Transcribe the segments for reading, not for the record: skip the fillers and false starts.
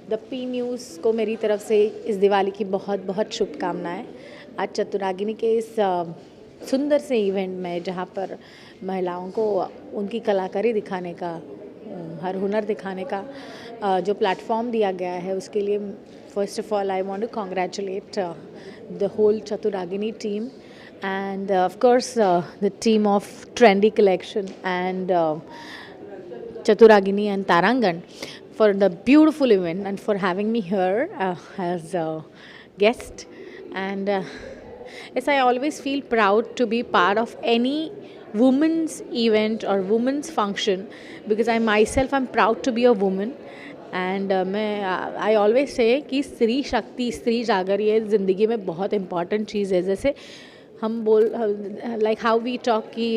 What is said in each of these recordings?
The P news को मेरी तरफ से इस दिवाली की बहुत बहुत शुभकामनाएं। आज चतुरागिनी के इस सुंदर से इवेंट में जहां पर महिलाओं को उनकी कलाकारी दिखाने का हर हुनर दिखाने का जो प्लेटफॉर्म दिया गया है, उसके लिए first of all I want to congratulate the whole Chaturangini team and of course the team of Trendy Collection and Chaturagini and Tarangan for the beautiful event and for having me here as a guest. And yes, I always feel proud to be part of any women's event or women's function because I myself am proud to be a woman. And मैं I always say कि स्त्री शक्ति, स्त्री जागर ये ज़िंदगी में बहुत इम्पॉर्टेंट चीज़ है। जैसे हम बोल लाइक हाउ वी टॉक कि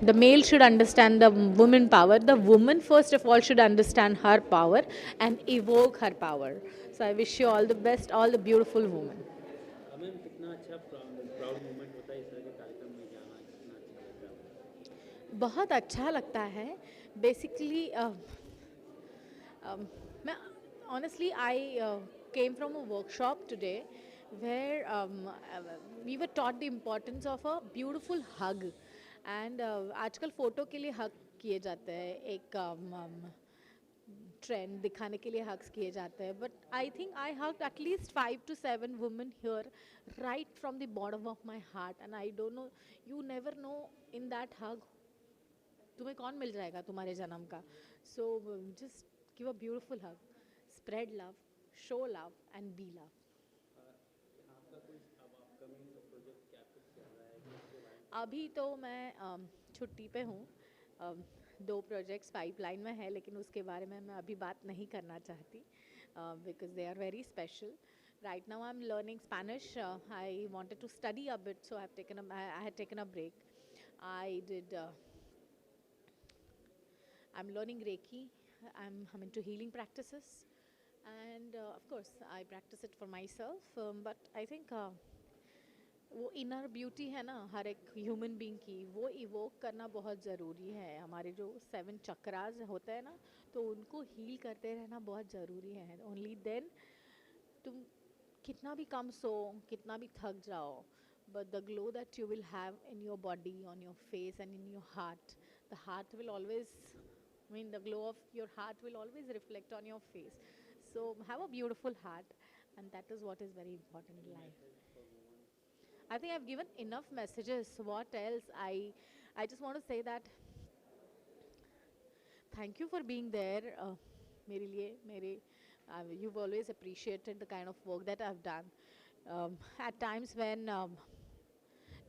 the male should understand the women power, the women first of all should understand her power and evoke her power. So I wish you all the best, all the beautiful women. कितना अच्छा proud moment होता है इस तरह के कार्यक्रम में जाना, कितना अच्छा लगता है? बहुत अच्छा लगता है। बेसिकली मैं honestly I came from a workshop today where we were taught the importance of a beautiful hug and आजकल फ़ोटो के लिए हग किए जाते हैं, एक ट्रेंड दिखाने के लिए हग्स किए जाते हैं, but I think I hugged at least 5 to 7 women here right from the bottom of my heart and I don't know, you never know in that hug तुम्हें कौन मिल जाएगा तुम्हारे जन्म का। So just give a beautiful hug, spread love, show love and be love. अभी तो मैं छुट्टी पे हूँ, 2 प्रोजेक्ट्स पाइपलाइन में है, लेकिन उसके बारे में मैं अभी बात नहीं करना चाहती because they are very special. Right now I'm learning Spanish. I wanted to study a bit, so I had taken a break. I'm learning Reiki. I'm into healing practices. And of course I practice it for myself, but I think वो inner beauty है ना हर एक human being की, वो evoke करना बहुत ज़रूरी है. हमारे जो 7 चक्रास होते हैं ना, तो उनको हील करते रहना बहुत ज़रूरी है. ओनली देन तुम कितना भी कम सो, कितना भी थक जाओ, but the glow that you will have in your body, on your face and in your heart, the heart will always, the glow of your heart will always reflect on your face. So have a beautiful heart, and that is what is very important in life. I think I've given enough messages. What else? I just want to say that thank you for being there. मेरे लिए you've always appreciated the kind of work that I've done. At times when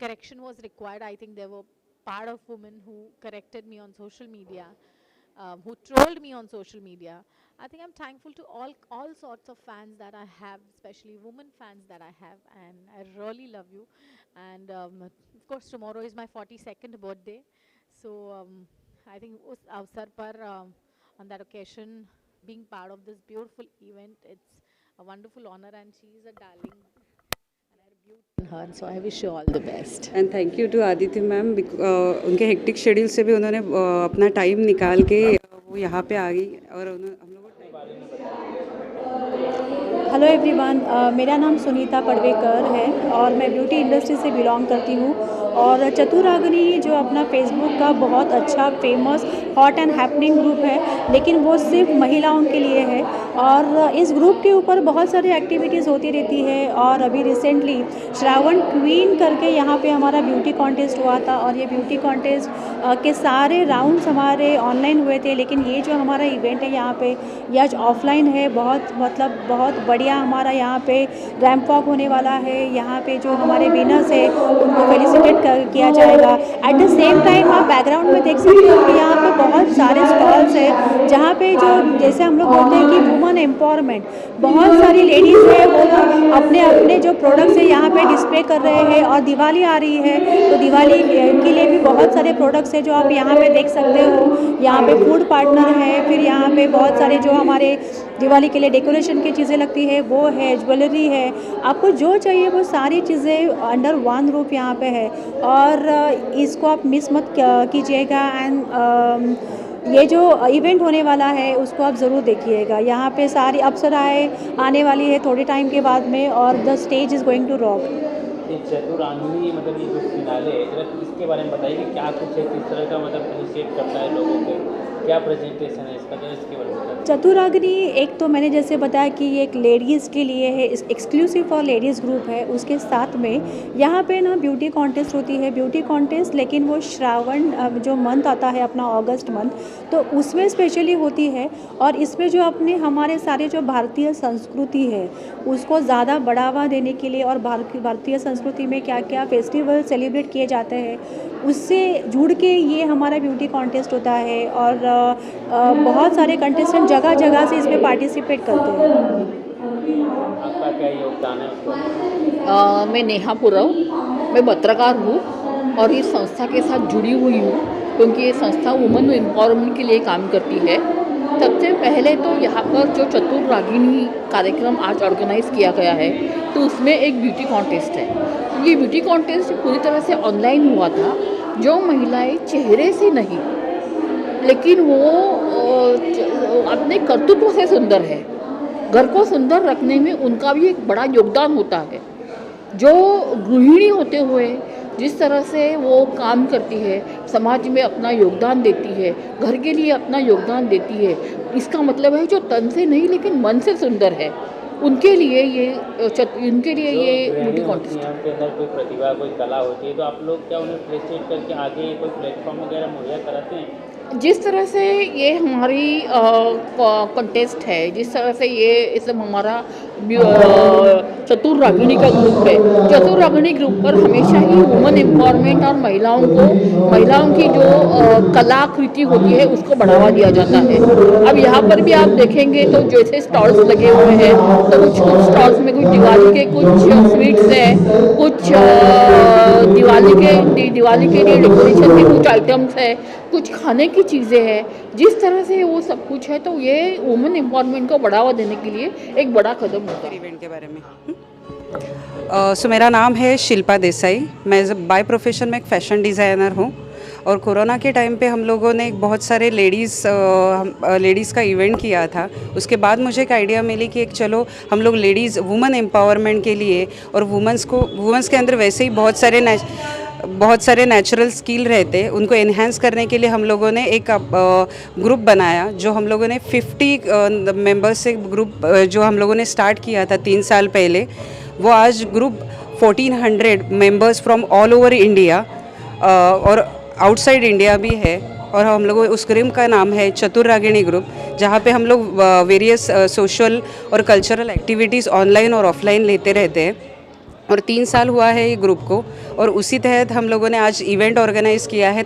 correction was required, I think there were part of women who corrected me on social media, who trolled me on social media. I think I'm thankful to all sorts of fans that I have, especially women fans that I have, and I really love you. And of course tomorrow is my 42nd birthday, so I think us avsar par on that occasion, being part of this beautiful event, it's a wonderful honor, and she is a darling. Her, so I wish you all the best. And thank you to Aditi ma'am. उनके hectic schedule से भी उन्होंने अपना time निकाल के वो यहाँ पे आ गई और हम लोग हेलो एवरीवन, मेरा नाम सुनीता पड़वेकर है और मैं ब्यूटी इंडस्ट्री से बिलोंग करती हूँ. और चतुरागिनी जो अपना फेसबुक का बहुत अच्छा famous hot and happening group है, लेकिन वो सिर्फ महिलाओं के लिए है. और इस ग्रुप के ऊपर बहुत सारी एक्टिविटीज़ होती रहती है. और अभी रिसेंटली श्रावण क्वीन करके यहाँ पे हमारा ब्यूटी कॉन्टेस्ट हुआ था, और ये ब्यूटी कॉन्टेस्ट के सारे राउंड्स हमारे ऑनलाइन हुए थे. लेकिन ये जो हमारा इवेंट है यहाँ पे, ये आज ऑफलाइन है. बहुत बढ़िया हमारा यहाँ पे रैंप वॉक होने वाला है. यहाँ पे जो हमारे विनर्स है उनको फेलिसिटेट किया जाएगा. एट द सेम टाइम आप बैकग्राउंड में देख सकते हो कि यहाँ पे बहुत सारे स्टॉल्स हैं, जहाँ पे जो जैसे हम लोग बोलते हैं कि वुमेन एम्पावरमेंट, बहुत सारी लेडीज़ है वो अपने अपने जो प्रोडक्ट्स है यहाँ पे डिस्प्ले कर रहे हैं. और दिवाली आ रही है, तो दिवाली के लिए भी बहुत सारे प्रोडक्ट्स है जो आप यहाँ पे देख सकते हो. यहाँ पे फूड पार्टनर है, फिर यहाँ पे बहुत सारे जो हमारे दिवाली के लिए डेकोरेशन की चीज़ें लगती है वो है, ज्वेलरी है. आपको जो चाहिए वो सारी चीज़ें अंडर वन रूफ यहाँ पे है, और इसको आप मिस मत कीजिएगा. एंड ये जो इवेंट होने वाला है उसको आप ज़रूर देखिएगा। यहाँ पे सारी अप्सराएँ आने वाली है थोड़े टाइम के बाद में, और the stage is going to rock. ये चतुरांगनी मतलब ये जो फिनाले है जरा इसके बारे में बताइए कि क्या कुछ है, किस तरह का मतलब इनिशिएट करता है लोगों के, क्या प्रेजेंटेशन है इसका, जरा इसके बारे में बताइए। चतुराग्नि एक तो मैंने जैसे बताया कि ये एक लेडीज़ के लिए है, एक्सक्लूसिव फॉर लेडीज़ ग्रुप है। उसके साथ में यहाँ पे ना ब्यूटी कॉन्टेस्ट होती है, ब्यूटी कॉन्टेस्ट, लेकिन वो श्रावण जो मंथ आता है अपना अगस्त मंथ, तो उसमें स्पेशली होती है। और इसमें जो अपने हमारे सारे जो भारतीय संस्कृति है उसको ज़्यादा बढ़ावा देने के लिए, और भारतीय संस्कृति में क्या क्या फेस्टिवल सेलिब्रेट किए जाते हैं उससे जुड़ के ये हमारा ब्यूटी कॉन्टेस्ट होता है। और बहुत सारे कंटेस्टेंट जगह जगह से इसमें पार्टिसिपेट करते हैं। आपका क्या योगदान है उसको? मैं नेहा पुरव, मैं पत्रकार हूँ और इस संस्था के साथ जुड़ी हुई हूँ क्योंकि ये संस्था वुमेन एम्पावरमेंट के लिए काम करती है। सबसे पहले तो यहाँ पर जो चतुरागिनी कार्यक्रम आज ऑर्गेनाइज़ किया गया है तो उसमें एक ब्यूटी कॉन्टेस्ट है। ये ब्यूटी कॉन्टेस्ट पूरी तरह से ऑनलाइन हुआ था। जो महिलाएं चेहरे से नहीं लेकिन वो अपने कर्तव्य से सुंदर है, घर को सुंदर रखने में उनका भी एक बड़ा योगदान होता है। जो गृहिणी होते हुए जिस तरह से वो काम करती है, समाज में अपना योगदान देती है, घर के लिए अपना योगदान देती है, इसका मतलब है जो तन से नहीं लेकिन मन से सुंदर है, उनके लिए ये ब्यूटी कॉन्टेस्ट। उनके अंदर कोई प्रतिभा, कोई कला होती है तो आप लोग क्या उन्हें प्रेजेंट करके आगे कोई प्लेटफॉर्म वगैरह मुहैया कराते हैं? जिस तरह से ये हमारी कंटेस्ट है, जिस तरह से ये इसमें हमारा चतुरागिनी का ग्रुप है, चतुरागिनी ग्रुप पर हमेशा ही वुमेन एम्पावरमेंट और महिलाओं की जो कलाकृति होती है उसको बढ़ावा दिया जाता है। अब यहाँ पर भी आप देखेंगे तो जैसे स्टॉल्स लगे हुए हैं तो कुछ स्टॉल्स में कुछ दिवाली के कुछ स्वीट्स है, कुछ दिवाली के लिए डेकोरेशन के कुछ आइटम्स है, कुछ खाने की चीज़ें हैं। जिस तरह से वो सब कुछ है तो ये वुमेन एम्पावरमेंट को बढ़ावा देने के लिए एक बड़ा कदम होता है। इवेंट के बारे में सो मेरा नाम है शिल्पा देसाई। मैं बाय प्रोफेशन में एक फ़ैशन डिज़ाइनर हूँ। और कोरोना के टाइम पे हम लोगों ने बहुत सारे लेडीज़ का इवेंट किया था। उसके बाद मुझे एक आइडिया मिली कि एक चलो हम लोग वुमेन एम्पावरमेंट के लिए, और वुमेंस के अंदर वैसे ही बहुत सारे नेचुरल स्किल रहते हैं, उनको एनहांस करने के लिए हम लोगों ने एक ग्रुप बनाया। जो हम लोगों ने 50 मेंबर्स से ग्रुप जो हम लोगों ने स्टार्ट किया था 3 साल पहले, वो आज group 1400 members from all over India और आउटसाइड इंडिया भी है। और हम लोग उस ग्रुप का नाम है चतुरागिनी ग्रुप, जहाँ पे हम लोग वेरियस सोशल और कल्चरल एक्टिविटीज़ ऑनलाइन और ऑफलाइन लेते रहते हैं। और 3 साल हुआ है ये ग्रुप को, और उसी तहत हम लोगों ने आज इवेंट ऑर्गेनाइज़ किया है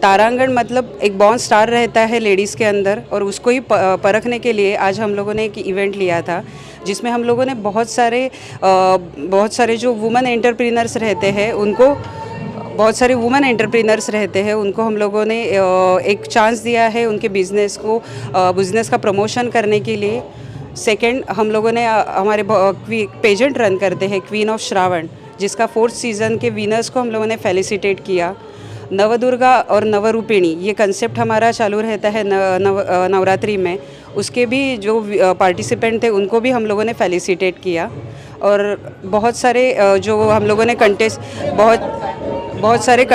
तारांगण मतलब एक बॉर्न स्टार रहता है लेडीज़ के अंदर, और उसको ही परखने के लिए आज हम लोगों ने एक इवेंट लिया था, जिसमें हम लोगों ने बहुत सारे जो वुमेन एंटरप्रेन्योर्स रहते हैं उनको हम लोगों ने एक चांस दिया है उनके बिज़नेस का प्रमोशन करने के लिए। सेकंड, हम लोगों ने हमारे पेजेंट रन करते हैं क्वीन ऑफ श्रावण, जिसका 4th सीज़न के विनर्स को हम लोगों ने फेलिसिटेट किया। नवदुर्गा और नवरूपिणी ये कंसेप्ट हमारा चालू रहता है नवरात्रि में, उसके भी जो पार्टिसिपेंट थे उनको भी हम लोगों ने फेलिसिटेट किया। और बहुत सारे जो हम लोगों ने बहुत सारे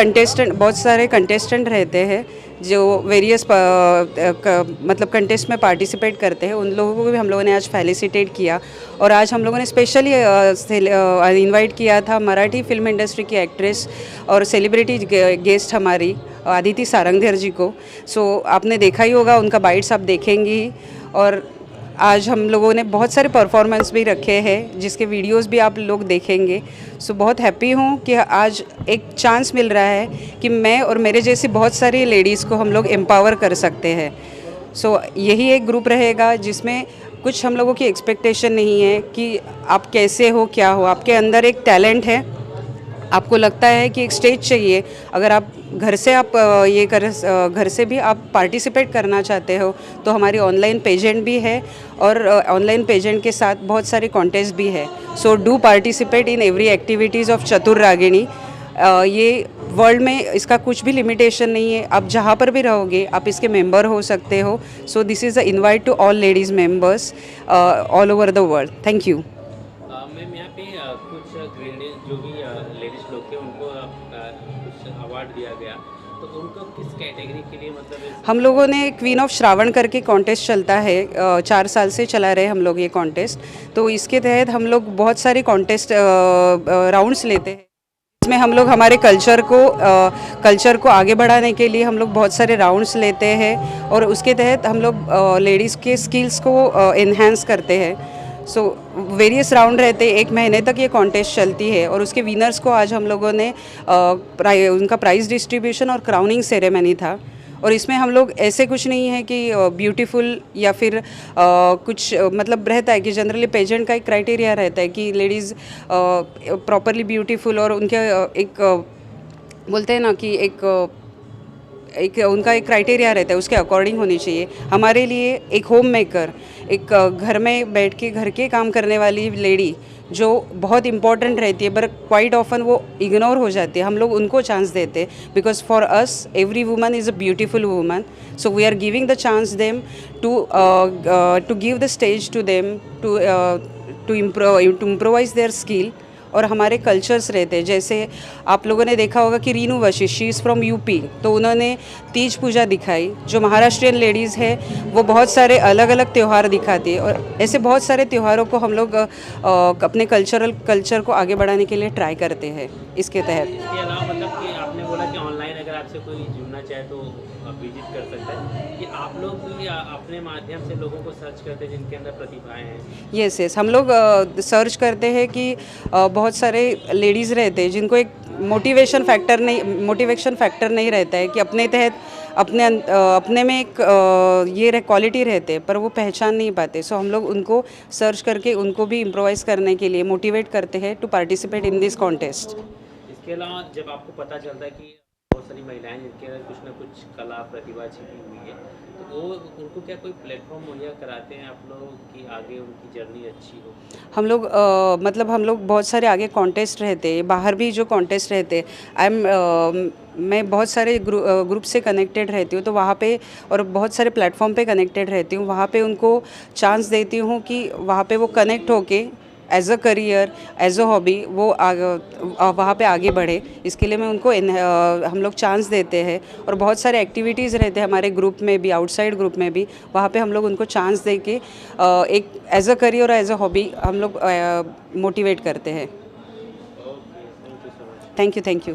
कंटेस्टेंट रहते हैं जो वेरियस मतलब कंटेस्ट में पार्टिसिपेट करते हैं, उन लोगों को भी हम लोगों ने आज फेलिसिटेट किया। और आज हम लोगों ने स्पेशली इनवाइट किया था मराठी फिल्म इंडस्ट्री की एक्ट्रेस और सेलिब्रिटी गेस्ट हमारी आदिति सारंगधर जी को। सो आपने देखा ही होगा, उनका बाइट्स आप देखेंगे ही। और आज हम लोगों ने बहुत सारे परफॉर्मेंस भी रखे हैं जिसके वीडियोस भी आप लोग देखेंगे। सो बहुत हैप्पी हूँ कि आज एक चांस मिल रहा है कि मैं और मेरे जैसी बहुत सारी लेडीज़ को हम लोग एम्पावर कर सकते हैं। सो यही एक ग्रुप रहेगा जिसमें कुछ हम लोगों की एक्सपेक्टेशन नहीं है कि आप कैसे हो, क्या हो। आपके अंदर एक टैलेंट है, आपको लगता है कि एक स्टेज चाहिए, अगर आप घर से भी आप पार्टिसिपेट करना चाहते हो तो हमारी ऑनलाइन पेजेंट भी है, और ऑनलाइन पेजेंट के साथ बहुत सारे कॉन्टेस्ट भी है। So do participate in every activities of Chaturangini. ये वर्ल्ड में इसका कुछ भी लिमिटेशन नहीं है, आप जहाँ पर भी रहोगे आप इसके मेंबर हो सकते हो. So this is a invite to all ladies members all over the world. Thank you. Ma'am यहाँ पे कुछ जो भी लेडीज लोग थे उनको कुछ अवार्ड दिया गया, तो उनको किस कैटेगरी के लिए मतलब हम लोगों ने क्वीन ऑफ श्रावण करके कॉन्टेस्ट चलता है, 4 साल से चला रहे हम लोग ये कॉन्टेस्ट. तो इसके तहत हम लोग बहुत सारे कॉन्टेस्ट राउंड्स लेते हैं. इसमें हम लोग हमारे कल्चर को आगे बढ़ाने के लिए हम लोग बहुत सारे राउंड्स लेते हैं और उसके तहत हम लोग लेडीज़ के स्किल्स को एनहांस करते हैं. सो वेरियस राउंड रहते हैं, 1 महीने तक ये कॉन्टेस्ट चलती है और उसके विनर्स को आज हम लोगों ने उनका प्राइज़ डिस्ट्रीब्यूशन और क्राउनिंग सेरेमनी था. और इसमें हम लोग ऐसे कुछ नहीं है कि ब्यूटीफुल या फिर कुछ मतलब रहता है कि जनरली पेजेंट का एक क्राइटेरिया रहता है कि लेडीज़ प्रॉपरली ब्यूटीफुल और उनके एक बोलते हैं ना कि एक उनका एक क्राइटेरिया रहता है, उसके अकॉर्डिंग होनी चाहिए. हमारे लिए एक होम मेकर, एक घर में बैठ के घर के काम करने वाली लेडी जो बहुत इम्पॉर्टेंट रहती है, पर क्वाइट ऑफन वो इग्नोर हो जाती है. हम लोग उनको चांस देते हैं because for us every woman is a beautiful woman. So we are giving the chance them to give the stage to them to improvise their skill. और हमारे कल्चर्स रहते हैं, जैसे आप लोगों ने देखा होगा कि Renu Vashishtha, she is from UP, तो उन्होंने तीज पूजा दिखाई. जो महाराष्ट्रियन लेडीज़ है वो बहुत सारे अलग अलग त्यौहार दिखाती है और ऐसे बहुत सारे त्योहारों को हम लोग अपने कल्चर को आगे बढ़ाने के लिए ट्राई करते हैं इसके तहत. इसके अलावा मतलब कि आपने बोला कि ऑनलाइन अगर आपसे कोई जुड़ना चाहे तो विजिट कर सकता है, कि आप लोग भी अपने माध्यम से लोगों को सर्च करते हैं जिनके अंदर प्रतिभाएं हैं. यस हम लोग सर्च करते हैं कि बहुत सारे लेडीज़ रहते हैं जिनको एक मोटिवेशन फैक्टर नहीं रहता है कि अपने तहत अपने में एक ये क्वालिटी रहते हैं पर वो पहचान नहीं पाते. सो हम लोग उनको सर्च करके उनको भी इम्प्रोवाइज़ करने के लिए मोटिवेट करते हैं to participate in this contest. इसके अलावा जब आपको पता चलता है कि बहुत सारी महिलाएं जिनके अंदर कुछ ना कुछ कला प्रतिभा छिपी हुई है, तो वो उनको क्या कोई प्लेटफॉर्म मुहैया कराते हैं आप लोग कि आगे उनकी जर्नी अच्छी हो? हम लोग हम लोग बहुत सारे आगे कॉन्टेस्ट रहते हैं, बाहर भी जो कॉन्टेस्ट रहते हैं. मैं बहुत सारे ग्रुप से कनेक्टेड रहती हूँ, तो वहाँ पे और बहुत सारे प्लेटफॉर्म पे कनेक्टेड रहती हूँ. वहाँ पे उनको चांस देती हूँ कि वहाँ पे वो कनेक्ट होके as a career, as a hobby वो वहाँ पे आगे बढ़े. इसके लिए मैं उनको हम लोग चांस देते हैं और बहुत सारे एक्टिविटीज़ रहते हैं हमारे ग्रुप में भी, आउटसाइड ग्रुप में भी. वहाँ पे हम लोग उनको चांस दे के एक एज अ करियर और एज अ हॉबी हम लोग मोटिवेट करते हैं. Thank you so much. Thank you.